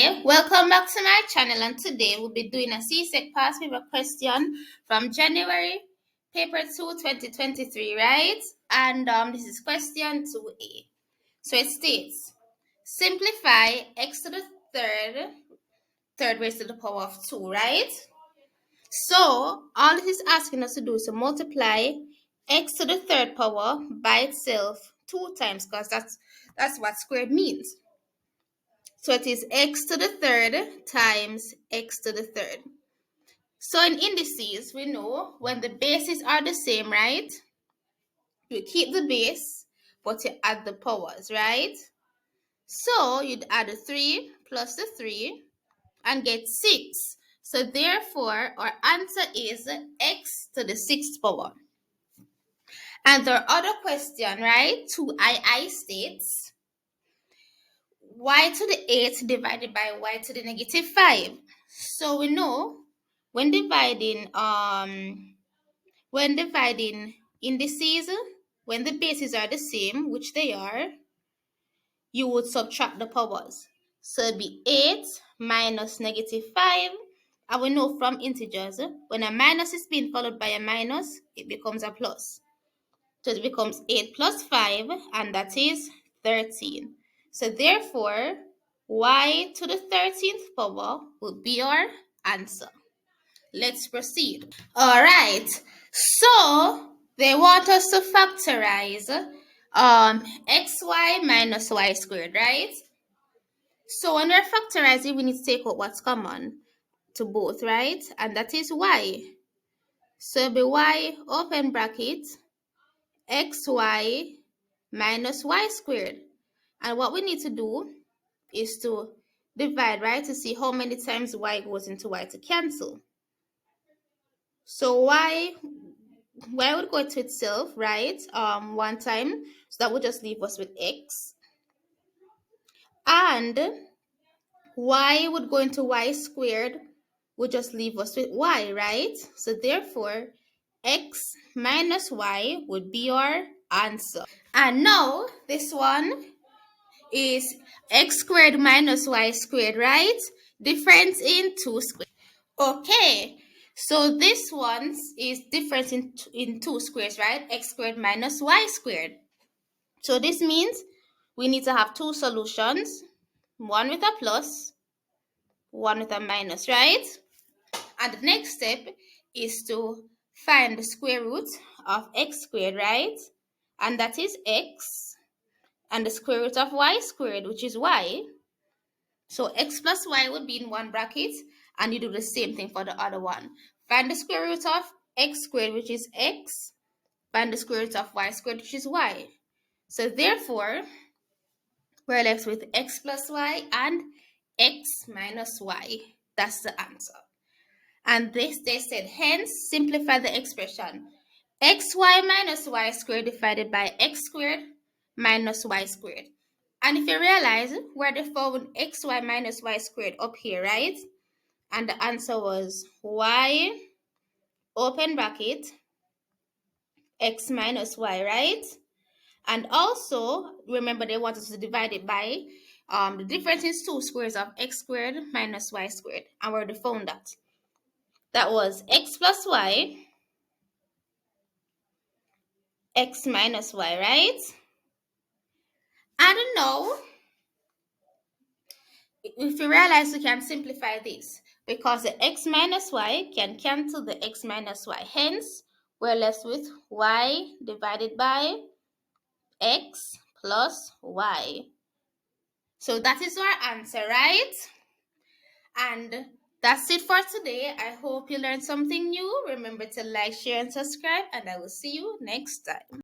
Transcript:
Hi, welcome back to my channel, and today we'll be doing a csec past paper question from January paper 2 2023, right? And this is question 2a. So it states, simplify x to the third raised to the power of 2, right? So all it is asking us to do is to multiply x to the third power by itself 2 times, because that's what squared means. So it is x to the third times x to the third. So in indices, we know when the bases are the same, right? You keep the base, but you add the powers, right? So you'd add a 3 plus the 3 and get 6. So therefore, our answer is x to the 6th power. And the other question, right? 2ii states, y to the 8 divided by y to the negative 5. So we know when dividing indices, when the bases are the same, which they are, you would subtract the powers. So it'd be 8 minus negative 5. And we know from integers, when a minus is being followed by a minus, it becomes a plus. So it becomes 8 plus 5, and that is 13. So therefore, y to the 13th power will be our answer. Let's proceed. All right. So they want us to factorize xy minus y squared, right? So when we're factorizing, we need to take out what's common to both, right? And that is y. So it'll be y open bracket xy minus y squared. And what we need to do is to divide, right, to see how many times y goes into y to cancel. So y would go to itself, right, one time. So that would just leave us with x. And y would go into y squared, would just leave us with y, right? So therefore, x minus y would be our answer. And now this one is x squared minus y squared, right? Difference in 2 squared. Okay, so this one is difference in 2 squares, right? X squared minus y squared. So this means we need to have 2 solutions, one with a plus, one with a minus, right? And the next step is to find the square root of x squared, right? And that is x. And the square root of y squared, which is y. So x plus y would be in one bracket, and you do the same thing for the other one. Find the square root of x squared, which is x. Find the square root of y squared, which is y. So therefore, we're left with x plus y and x minus y. That's the answer. And they said, hence, simplify the expression. xy minus y squared divided by x squared minus y squared. And if you realize, we're the found xy minus y squared up here, right? And the answer was y open bracket x minus y, right? And also, remember they want us to divide it by the difference is 2 squares of x squared minus y squared. And we already found that. That was x plus y, x minus y, right? And now, if you realize, we can simplify this because the x minus y can cancel the x minus y. Hence, we're left with y divided by x plus y. So that is our answer, right? And that's it for today. I hope you learned something new. Remember to like, share, and subscribe, and I will see you next time.